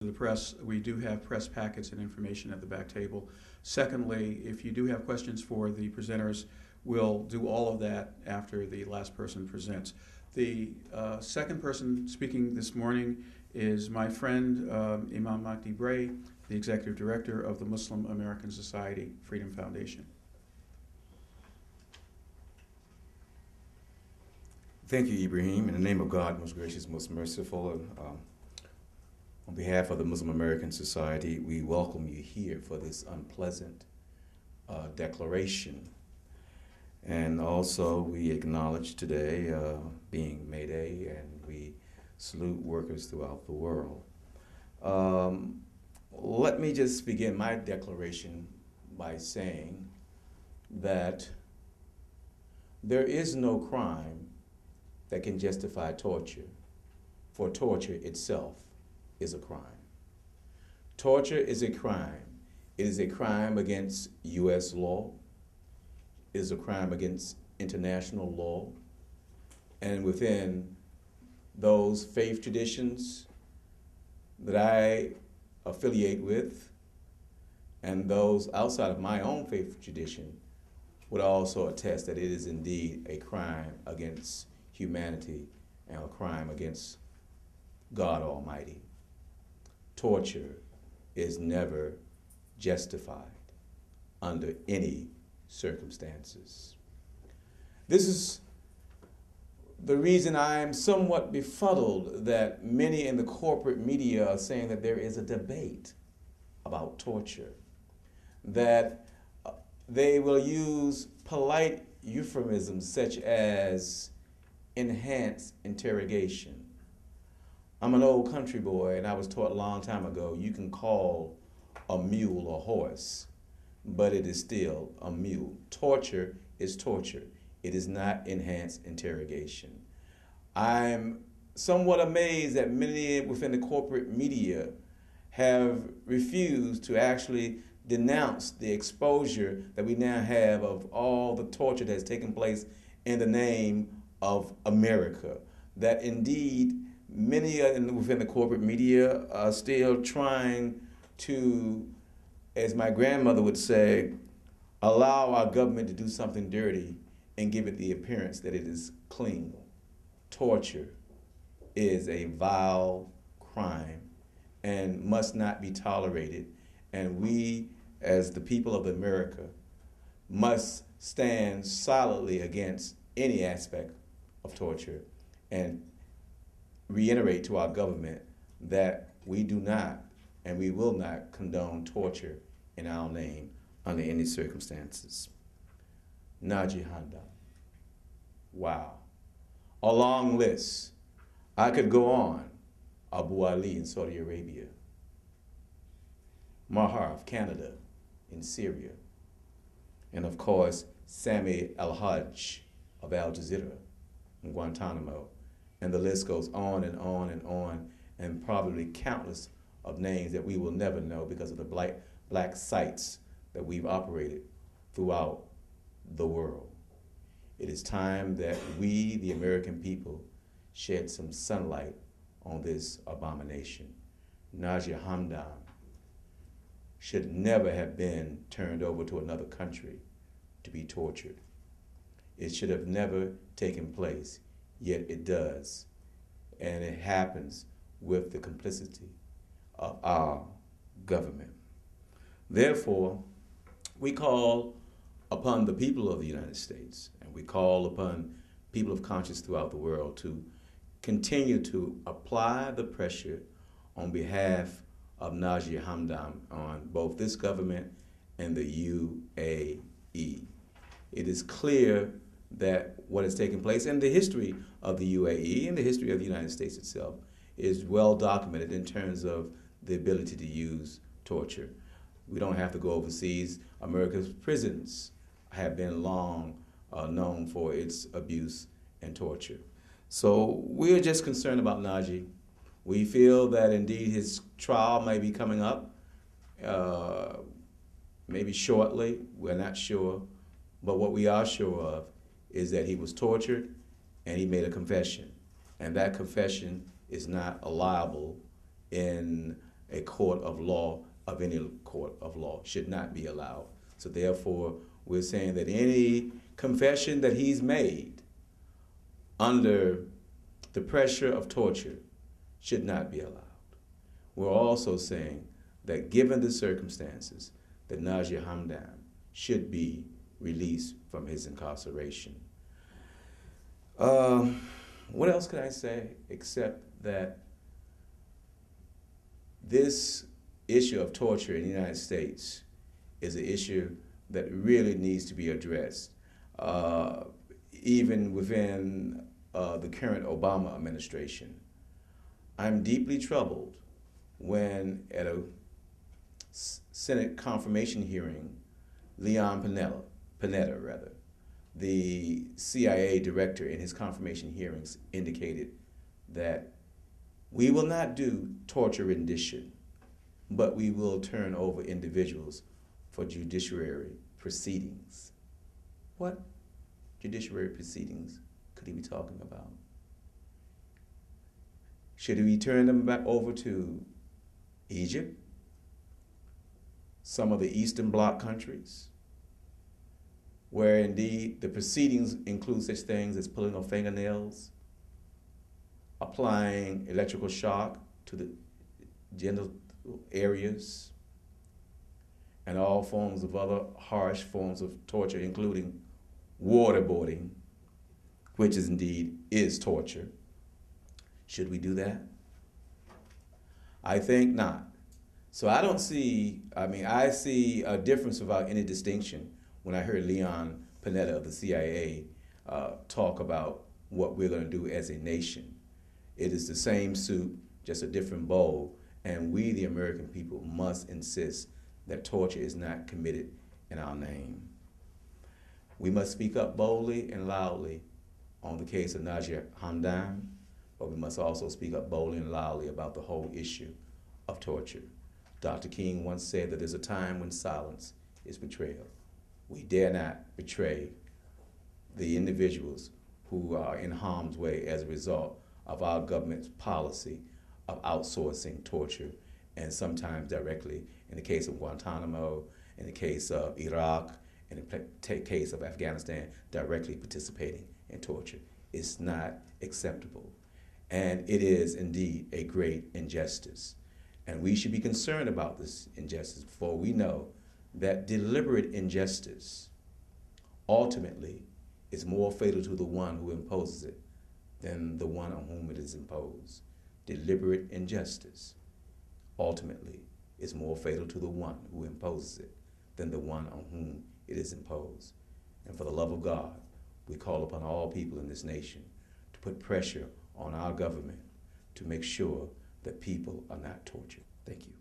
the press, we do have press packets and information at the back table. Secondly, if you do have questions for the presenters, we'll do all of that after the last person presents. The second person speaking this morning is my friend Imam Mahdi Bray, the Executive Director of the Muslim American Society Freedom Foundation. Thank you, Ibrahim. In the name of God, most gracious, most merciful, on behalf of the Muslim American Society, we welcome you here for this unpleasant declaration. And also, we acknowledge today being May Day, and we salute workers throughout the world. Let me just begin my declaration by saying that there is no crime that can justify torture, for torture itself is a crime. Torture is a crime. It is a crime against U.S. law. It is a crime against international law. And within those faith traditions that I affiliate with, and those outside of my own faith tradition, would also attest that it is indeed a crime against humanity and a crime against God Almighty. Torture is never justified under any circumstances. This is the reason I am somewhat befuddled that many in the corporate media are saying that there is a debate about torture, that they will use polite euphemisms such as enhanced interrogation. I'm an old country boy, and I was taught a long time ago, you can call a mule a horse, but it is still a mule. Torture is torture. It is not enhanced interrogation. I'm somewhat amazed that many within the corporate media have refused to actually denounce the exposure that we now have of all the torture that has taken place in the name of America. That indeed many within the corporate media are still trying to, as my grandmother would say, allow our government to do something dirty and give it the appearance that it is clean. Torture is a vile crime and must not be tolerated. And we, as the people of America, must stand solidly against any aspect of torture and reiterate to our government that we do not and we will not condone torture in our name under any circumstances. Naji Hamdan. Wow. A long list. I could go on. Abu Ali in Saudi Arabia. Mahar of Canada in Syria. And of course, Sami al-Hajj of Al Jazeera in Guantanamo. And the list goes on and on and on, and probably countless of names that we will never know because of the black sites that we've operated throughout the world. It is time that we, the American people, shed some sunlight on this abomination. Naji Hamdan should never have been turned over to another country to be tortured. It should have never taken place, yet it does. And it happens with the complicity of our government. Therefore, we call upon the people of the United States, and we call upon people of conscience throughout the world to continue to apply the pressure on behalf of Naji Hamdan on both this government and the UAE. It is clear that what has taken place in the history of the UAE and the history of the United States itself is well documented in terms of the ability to use torture. We don't have to go overseas. America's prisons have been long known for its abuse and torture. So we're just concerned about Naji. We feel that indeed his trial may be coming up, maybe shortly. We're not sure. But what we are sure of is that he was tortured and he made a confession. And that confession is not allowable in a court of law, of any court of law, should not be allowed. So therefore, we're saying that any confession that he's made under the pressure of torture should not be allowed. We're also saying that given the circumstances, that Naji Hamdan should be released from his incarceration. What else could I say except that this issue of torture in the United States is an issue that really needs to be addressed, even within the current Obama administration. I'm deeply troubled when at a Senate confirmation hearing, Leon Panetta, the CIA director, in his confirmation hearings indicated that we will not do torture rendition, but we will turn over individuals for judiciary proceedings. What judiciary proceedings could he be talking about? Should we turn them back over to Egypt, some of the Eastern Bloc countries, where indeed the proceedings include such things as pulling of fingernails, applying electrical shock to the genital areas, and all forms of other harsh forms of torture, including waterboarding, which is indeed torture. Should we do that? I think not. So I don't see, I see a difference without any distinction when I heard Leon Panetta of the CIA talk about what we're going to do as a nation. It is the same soup, just a different bowl, and we, the American people, must insist that torture is not committed in our name. We must speak up boldly and loudly on the case of Naji Hamdan, but we must also speak up boldly and loudly about the whole issue of torture. Dr. King once said that there's a time when silence is betrayal. We dare not betray the individuals who are in harm's way as a result of our government's policy of outsourcing torture, and sometimes directly, in the case of Guantanamo, in the case of Iraq, in the case of Afghanistan, directly participating in torture. It's not acceptable. And it is indeed a great injustice. And we should be concerned about this injustice, for we know that deliberate injustice ultimately is more fatal to the one who imposes it than the one on whom it is imposed. Deliberate injustice ultimately is more fatal to the one who imposes it than the one on whom it is imposed. And for the love of God, we call upon all people in this nation to put pressure on our government to make sure that people are not tortured. Thank you.